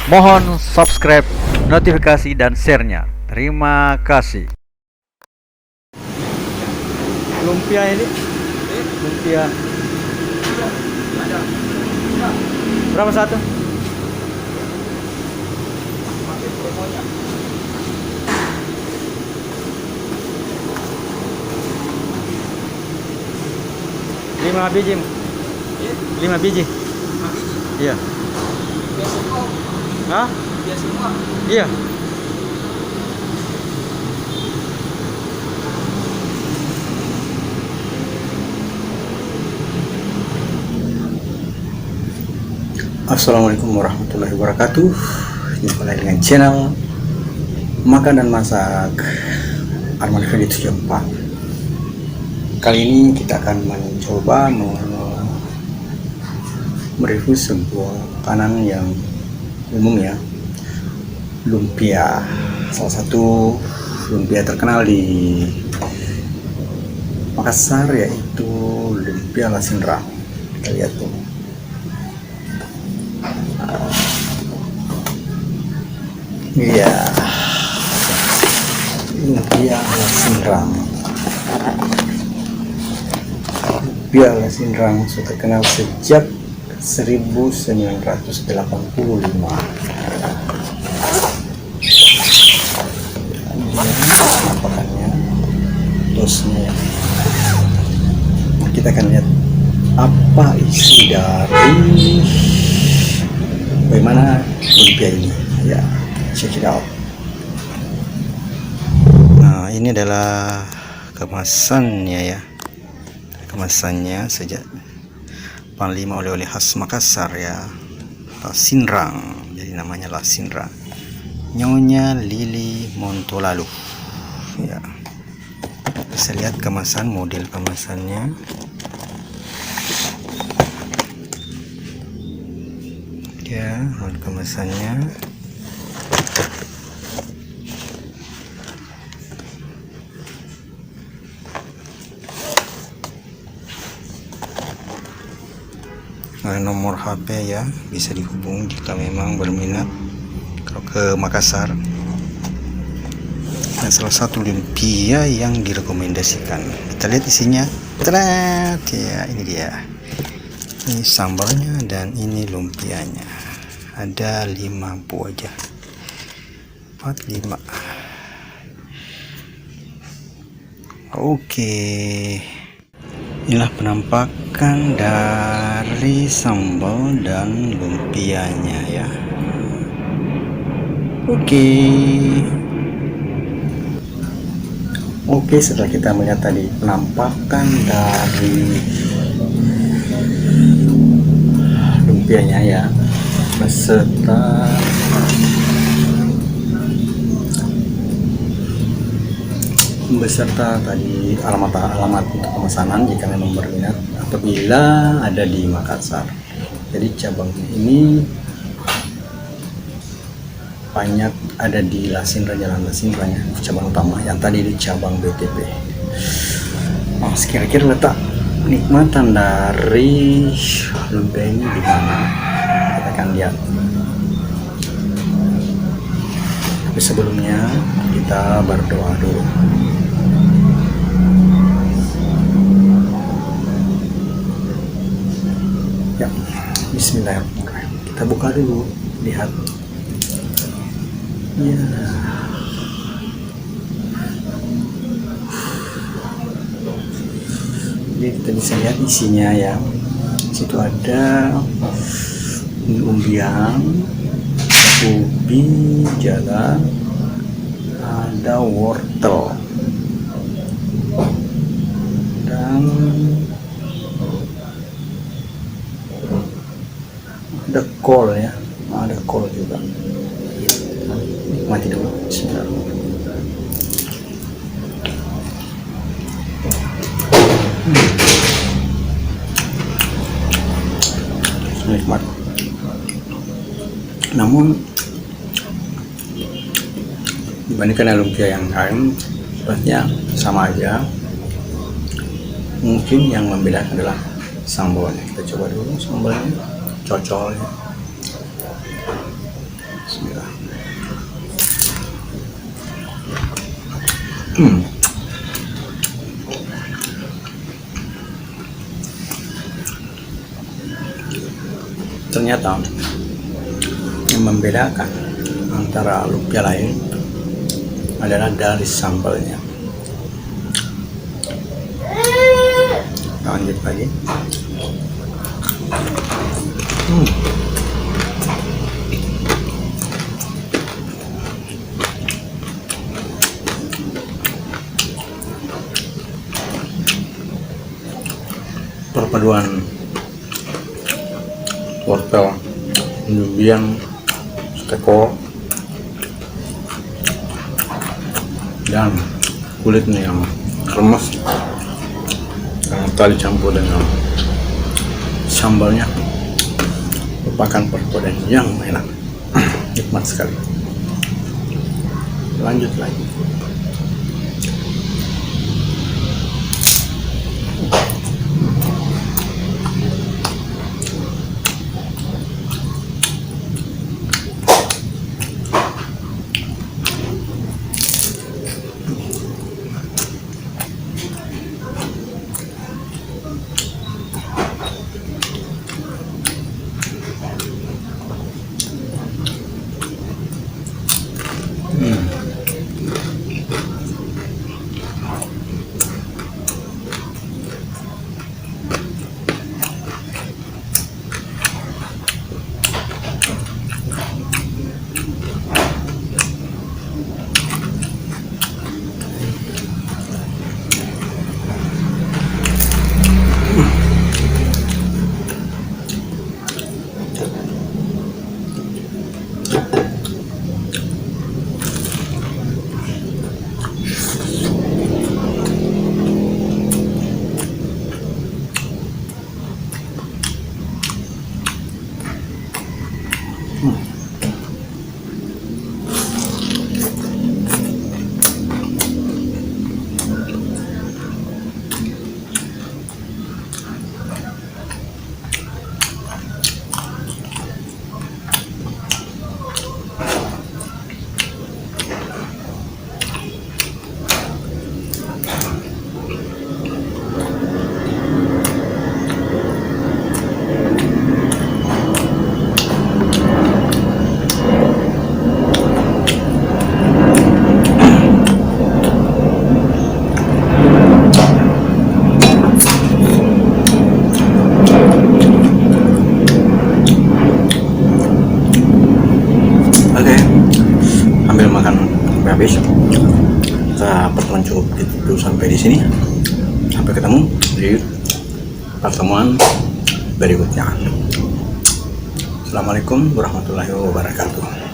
Mohon subscribe, notifikasi, dan share-nya. Terima kasih. Lumpia ini, lumpia. Berapa satu? Lima biji. 5 biji. Iya. Hah? Iya. Assalamualaikum warahmatullahi wabarakatuh. Jumpa lagi dengan channel Makan dan Masak Arman Effendi 74. Kali ini kita akan mencoba mereview sebuah makanan yang umum ya, lumpia. Salah satu lumpia terkenal di Makassar yaitu lumpia lasinra. Kita lihat tuh. Iya, lumpia lasinrang. Lumpia lasinrang sudah terkenal sejak 1985. Penampakannya, tosnya. Kita akan lihat apa isi dari bagaimana lumpia ini. Ya, check it out. Nah, ini adalah kemasannya ya. Kemasannya sejak Panglima oleh-oleh khas Makassar ya, lasinrang, jadi namanya lasinrang. Nyonya Lili Montolalu ya. Bisa lihat kemasan, model kemasannya ya, model kemasannya. Nomor HP ya, bisa dihubung jika memang berminat kalau ke Makassar. Dan salah satu lumpia yang direkomendasikan. Kita lihat isinya. Tadad! Ya, ini dia. Ini sambalnya dan ini lumpianya. Ada 5 buah aja. 4, 5. Oke. Inilah penampakan dari sambal dan lumpianya ya. Oke, setelah kita melihat tadi penampakan dari lumpianya ya, beserta tadi alamat untuk pemesanan jika memang berminat apabila ada di Makassar. Jadi cabang ini banyak ada di Lasinra, Jalan Lasinra ya, cabang utama. Yang tadi di cabang BTP. Nah, kira-kira letak nikmatan dari lumpia ini di mana? Kita akan lihat. Tapi sebelumnya kita berdoa dulu. Ya, bismillahirrahmanirrahim. Kita buka dulu, lihat. Ya. Jadi kita bisa lihat isinya ya. Situ ada umbiang, ubi jalan, ada wortel, dan ada kol ya, ada kol juga. Nikmati dulu. Bismillahirrahmanirrahim. Nikmat. Namun dibandingkan lumpia yang lain, sebenarnya sama aja. Mungkin yang membedakan adalah sambalnya. Kita coba dulu sambalnya, cocolnya. Bismillah. Ternyata yang membedakan antara lumpia lain adalah dari sambalnya. Lanjut lagi. Perpaduan wortel, umbi-umbian, teko, dan kulitnya yang kremes karena tadi campur dengan sambalnya merupakan perpaduan yang enak. Nikmat sekali. Lanjut lagi. Habis kita pertemuan cukup itu sampai di sini. Sampai ketemu di pertemuan berikutnya. Assalamualaikum warahmatullahi wabarakatuh.